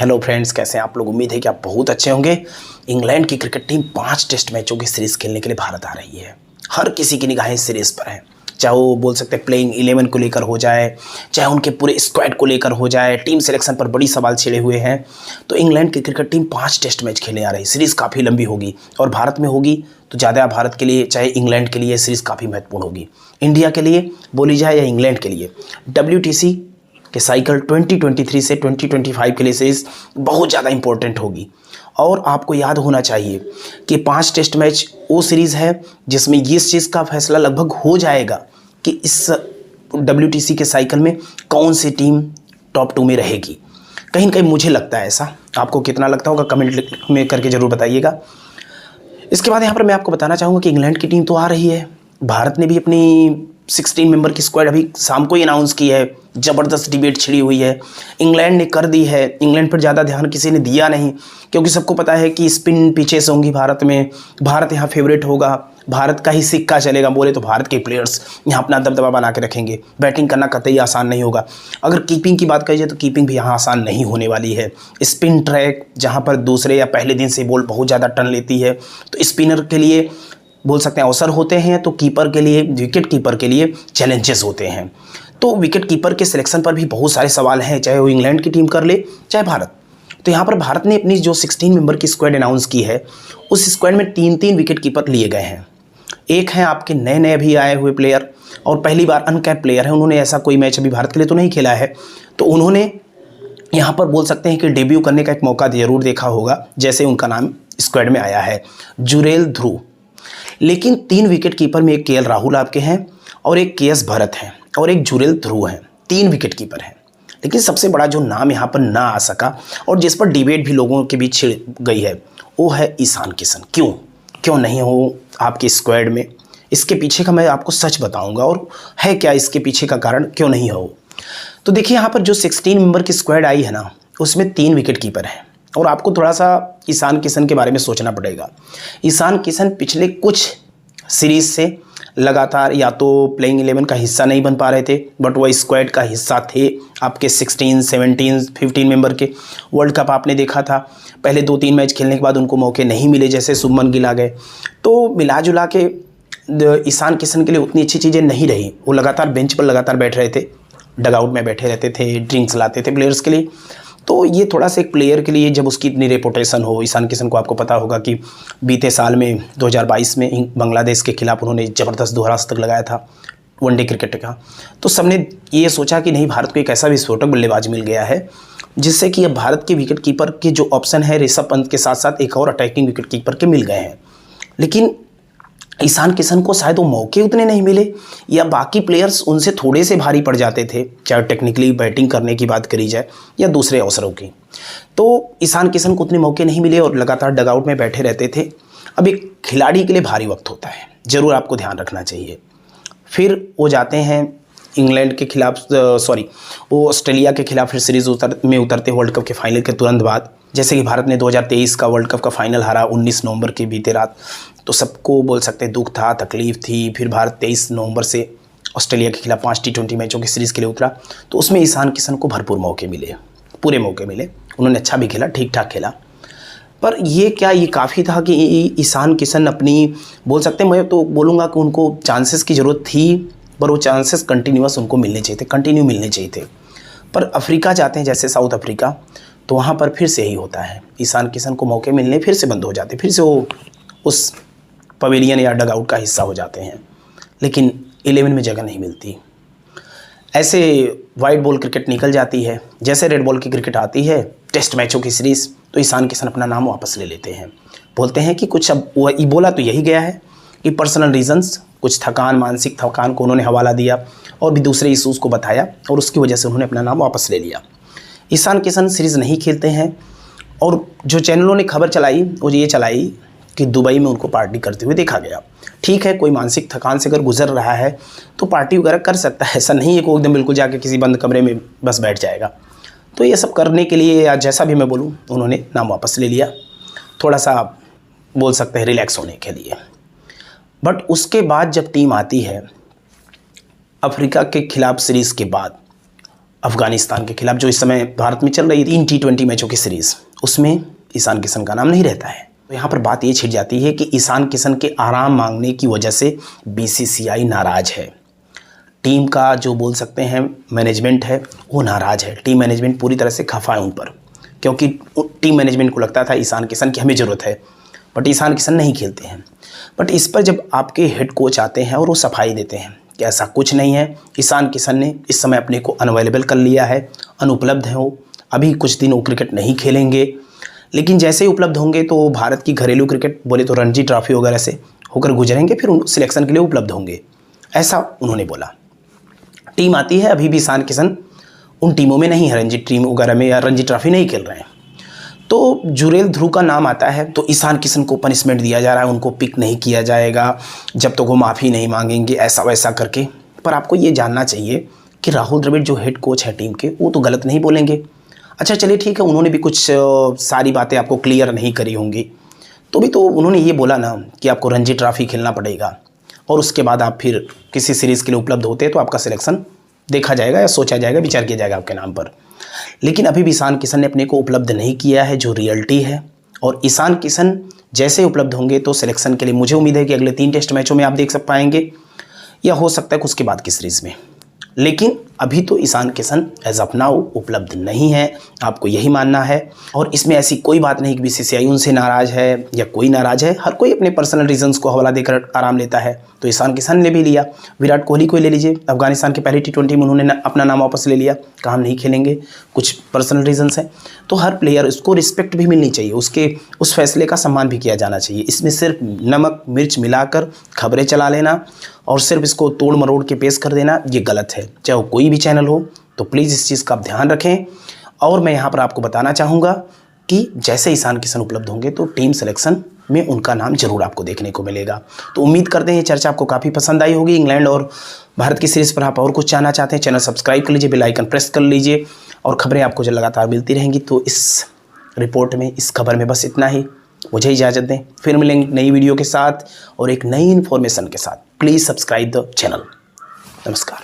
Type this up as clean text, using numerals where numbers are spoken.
Hello friends, कैसे हैं आप लोग। उम्मीद है कि आप बहुत अच्छे होंगे। इंग्लैंड की क्रिकेट टीम 5 टेस्ट मैचों की सीरीज़ खेलने के लिए भारत आ रही है। हर किसी की निगाहें इस सीरीज़ पर है, चाहे वो बोल सकते हैं प्लेइंग 11 को लेकर हो जाए, चाहे उनके पूरे स्क्वाड को लेकर हो जाए। टीम सिलेक्शन पर बड़ी सवाल छिड़े हुए हैं। तो इंग्लैंड की क्रिकेट टीम 5 टेस्ट मैच खेलने आ रही है। सीरीज़ काफ़ी लंबी होगी और भारत में होगी तो ज़्यादा भारत के लिए चाहे इंग्लैंड के लिए सीरीज़ काफ़ी महत्वपूर्ण होगी। इंडिया के लिए बोली जाए या इंग्लैंड के लिए, WTC कि साइकिल 2023 से 2025 के लिए सीरीज़ बहुत ज़्यादा इंपॉर्टेंट होगी। और आपको याद होना चाहिए कि 5 टेस्ट मैच वो सीरीज़ है जिसमें इस चीज़ का फैसला लगभग हो जाएगा कि इस WTC के साइकिल में कौन सी टीम टॉप 2 में रहेगी। कहीं ना कहीं मुझे लगता है ऐसा, आपको कितना लगता होगा कमेंट में करके ज़रूर बताइएगा। इसके बाद यहाँ पर मैं आपको बताना चाहूँगा कि इंग्लैंड की टीम तो आ रही है। भारत ने भी अपनी 16 मेंबर की स्क्वाड अभी शाम को ही अनाउंस की है। ज़बरदस्त डिबेट छिड़ी हुई है, इंग्लैंड ने कर दी है। इंग्लैंड पर ज़्यादा ध्यान किसी ने दिया नहीं, क्योंकि सबको पता है कि स्पिन पीछे से होंगी भारत में, भारत यहाँ फेवरेट होगा, भारत का ही सिक्का चलेगा। बोले तो भारत के प्लेयर्स यहाँ अपना दबदबा बना के रखेंगे। बैटिंग करना कतई आसान नहीं होगा। अगर कीपिंग की बात करी जाए तो कीपिंग भी यहाँ आसान नहीं होने वाली है। स्पिन ट्रैक जहाँ पर दूसरे या पहले दिन से बॉल बहुत ज़्यादा टर्न लेती है, तो स्पिनर के लिए बोल सकते हैं अवसर होते हैं, तो कीपर के लिए, विकेट कीपर के लिए चैलेंजेस होते हैं। तो विकेट कीपर के सिलेक्शन पर भी बहुत सारे सवाल हैं, चाहे वो इंग्लैंड की टीम कर ले चाहे भारत। तो यहाँ पर भारत ने अपनी जो 16 मेंबर की स्क्वाड अनाउंस की है, उस स्क्वाड में 3-3 विकेट कीपर लिए गए हैं। एक हैं आपके नए नए अभी आए हुए प्लेयर और पहली बार अनकैप प्लेयर हैं। उन्होंने ऐसा कोई मैच अभी भारत के लिए तो नहीं खेला है, तो उन्होंने यहाँ पर बोल सकते हैं कि डेब्यू करने का एक मौका ज़रूर देखा होगा, जैसे उनका नाम स्क्वाड में आया है जुरेल ध्रुव। लेकिन 3 विकेट कीपर में एक KL राहुल आपके हैं और एक KS भरत हैं और एक जुरेल ध्रुव हैं। 3 विकेट कीपर हैं। लेकिन सबसे बड़ा जो नाम यहाँ पर ना आ सका और जिस पर डिबेट भी लोगों के बीच छिड़ गई है, वो है ईशान किशन। क्यों नहीं हो आपके स्क्वाड में? इसके पीछे का मैं आपको सच बताऊंगा और है क्या इसके पीछे का कारण, क्यों नहीं हो। तो देखिए, यहाँ पर जो 16 मेंबर की स्क्वाड आई है ना, उसमें 3 विकेट कीपर हैं और आपको थोड़ा सा ईशान किशन के बारे में सोचना पड़ेगा। ईशान किशन पिछले कुछ सीरीज़ से लगातार या तो प्लेइंग 11 का हिस्सा नहीं बन पा रहे थे, बट वो स्क्वाड का हिस्सा थे आपके 16, 17, 15 मेंबर के। वर्ल्ड कप आपने देखा था, पहले 2-3 मैच खेलने के बाद उनको मौके नहीं मिले, जैसे शुभमन गिल आ गए। तो मिला जुला के ईशान किशन के लिए उतनी अच्छी चीज़ें नहीं रही। वो लगातार बेंच पर लगातार बैठ रहे थे, डगआउट में बैठे रहते थे, ड्रिंक्स लाते थे प्लेयर्स के लिए। तो ये थोड़ा सा एक प्लेयर के लिए, जब उसकी इतनी रेपुटेशन हो, ईशान किशन को आपको पता होगा कि बीते साल में 2022 में बांग्लादेश के खिलाफ उन्होंने ज़बरदस्त दोहरा शतक लगाया था वनडे क्रिकेट का। तो सबने ये सोचा कि नहीं, भारत को एक ऐसा विस्फोटक बल्लेबाज मिल गया है जिससे कि अब भारत के विकेट कीपर के जो ऑप्शन है ऋषभ पंत के साथ साथ एक और अटैकिंग विकेट कीपर के मिल गए हैं। लेकिन ईशान किशन को शायद वो मौके उतने नहीं मिले या बाकी प्लेयर्स उनसे थोड़े से भारी पड़ जाते थे, चाहे टेक्निकली बैटिंग करने की बात करी जाए या दूसरे अवसरों की। तो ईशान किशन को उतने मौके नहीं मिले और लगातार डगआउट में बैठे रहते थे। अब एक खिलाड़ी के लिए भारी वक्त होता है, ज़रूर आपको ध्यान रखना चाहिए। फिर वो जाते हैं इंग्लैंड के खिलाफ, वो ऑस्ट्रेलिया के खिलाफ फिर सीरीज़ में उतरते वर्ल्ड कप के फाइनल के तुरंत बाद। जैसे कि भारत ने 2023 का वर्ल्ड कप का फाइनल हारा 19 नवंबर की बीते रात, तो सबको बोल सकते हैं दुख था, तकलीफ़ थी। फिर भारत 23 नवंबर से ऑस्ट्रेलिया के खिलाफ 5 T20 मैचों की सीरीज़ के लिए उतरा, तो उसमें ईशान किशन को भरपूर मौके मिले, पूरे मौके मिले। उन्होंने अच्छा भी खेला, ठीक ठाक खेला। पर ये काफ़ी था कि ईशान किशन अपनी, बोल सकते हैं, मैं तो बोलूँगा कि उनको चांसेस की ज़रूरत थी, पर वो चांसेस कंटिन्यूस उनको मिलने चाहिए थे, कंटिन्यू मिलने चाहिए थे। पर अफ्रीका जाते हैं, जैसे साउथ अफ्रीका, तो वहाँ पर फिर से यही होता है, ईशान किशन को मौके मिलने फिर से बंद हो जाते, फिर से वो उस पवेलियन या डगआउट का हिस्सा हो जाते हैं, लेकिन 11 में जगह नहीं मिलती। ऐसे वाइट बॉल क्रिकेट निकल जाती है, जैसे रेड बॉल की क्रिकेट आती है, टेस्ट मैचों की सीरीज़, तो ईशान किशन अपना नाम वापस ले लेते हैं। बोलते हैं कि कुछ, अब वो बोला तो यही गया है कि पर्सनल रीजंस, कुछ थकान, मानसिक थकान को उन्होंने हवाला दिया और भी दूसरे इशूज़ को बताया और उसकी वजह से उन्होंने अपना नाम वापस ले लिया। ईशान किशन सीरीज़ नहीं खेलते हैं और जो चैनलों ने खबर चलाई वो ये चलाई कि दुबई में उनको पार्टी करते हुए देखा गया। ठीक है, कोई मानसिक थकान से अगर गुजर रहा है तो पार्टी वगैरह कर सकता है, ऐसा नहीं है कि एकदम बिल्कुल जाके किसी बंद कमरे में बस बैठ जाएगा। तो ये सब करने के लिए, या जैसा भी मैं बोलूँ, उन्होंने नाम वापस ले लिया, थोड़ा सा बोल सकते हैं रिलैक्स होने के लिए। बट उसके बाद जब टीम आती है अफ्रीका के खिलाफ सीरीज़ के बाद, अफगानिस्तान के खिलाफ जो इस समय भारत में चल रही 3 T20 मैचों की सीरीज़, उसमें ईशान किशन का नाम नहीं रहता है। तो यहाँ पर बात ये छिड़ जाती है कि ईशान किशन के आराम मांगने की वजह से BCCI नाराज़ है। टीम का जो बोल सकते हैं मैनेजमेंट है वो नाराज़ है। टीम मैनेजमेंट पूरी तरह से खफा है उन पर, क्योंकि टीम मैनेजमेंट को लगता था ईशान किशन की हमें ज़रूरत है, बट ईशान किशन नहीं खेलते हैं। बट इस पर जब आपके हेड कोच आते हैं और वो सफाई देते हैं कि ऐसा कुछ नहीं है, ईशान किशन ने इस समय अपने को अनअवेलेबल कर लिया है, अनुपलब्ध है वो, अभी कुछ दिन वो क्रिकेट नहीं खेलेंगे, लेकिन जैसे ही उपलब्ध होंगे तो भारत की घरेलू क्रिकेट बोले तो रणजी ट्रॉफी वगैरह से होकर गुजरेंगे, फिर उन सिलेक्शन के लिए उपलब्ध होंगे, ऐसा उन्होंने बोला। टीम आती है, अभी भी ईशान किशन उन टीमों में नहीं है, रणजी टीम वगैरह में या रणजी ट्रॉफी नहीं खेल रहे हैं। तो जुरेल ध्रुव का नाम आता है तो ईशान किशन को पनिशमेंट दिया जा रहा है, उनको पिक नहीं किया जाएगा जब तक तो वो माफ़ी नहीं मांगेंगे, ऐसा वैसा करके। पर आपको ये जानना चाहिए कि राहुल द्रविड़ जो हेड कोच है टीम के, वो तो गलत नहीं बोलेंगे। अच्छा चलिए ठीक है, उन्होंने भी कुछ सारी बातें आपको क्लियर नहीं करी होंगी, तो भी तो उन्होंने ये बोला ना कि आपको रणजी ट्रॉफी खेलना पड़ेगा और उसके बाद आप फिर किसी सीरीज़ के लिए उपलब्ध होते हैं तो आपका सिलेक्शन देखा जाएगा या सोचा जाएगा, विचार किया जाएगा आपके नाम पर। लेकिन अभी भी ईशान किशन ने अपने को उपलब्ध नहीं किया है, जो रियलिटी है। और ईशान किशन जैसे उपलब्ध होंगे तो सिलेक्शन के लिए मुझे उम्मीद है कि अगले 3 टेस्ट मैचों में आप देख पाएंगे, या हो सकता है उसके बाद की सीरीज़ में। लेकिन अभी तो Ishan Kishan as of now उपलब्ध नहीं है, आपको यही मानना है। और इसमें ऐसी कोई बात नहीं कि BCCI उनसे नाराज़ है या कोई नाराज़ है, हर कोई अपने पर्सनल रीजंस को हवाला देकर आराम लेता है। तो ईशान किशन ने भी लिया, विराट कोहली को ले लीजिए, अफगानिस्तान की पहली T20 में उन्होंने अपना नाम वापस ले लिया, कहा हम नहीं खेलेंगे, कुछ पर्सनल रीजंस हैं। तो हर प्लेयर, उसको रिस्पेक्ट भी मिलनी चाहिए, उसके उस फैसले का सम्मान भी किया जाना चाहिए। इसमें सिर्फ नमक मिर्च मिलाकर खबरें चला लेना और सिर्फ इसको तोड़ मरोड़ के पेश कर देना, ये गलत है। चाहे वो कोई भी चैनल हो, तो प्लीज़ इस चीज़ का आप ध्यान रखें। और मैं यहाँ पर आपको बताना चाहूँगा कि जैसे ईशान किशन उपलब्ध होंगे तो टीम सिलेक्शन में उनका नाम जरूर आपको देखने को मिलेगा। तो उम्मीद करते हैं ये चर्चा आपको काफ़ी पसंद आई होगी। इंग्लैंड और भारत की सीरीज़ पर आप और कुछ जानना चाहते हैं, चैनल सब्सक्राइब कर लीजिए, बेल आइकन प्रेस कर लीजिए और खबरें आपको जो लगातार मिलती रहेंगी। तो इस रिपोर्ट में, इस खबर में बस इतना ही। मुझे इजाज़त दें, फिर मिलेंगे नई वीडियो के साथ और एक नई इन्फॉर्मेशन के साथ। Please subscribe the channel. नमस्कार।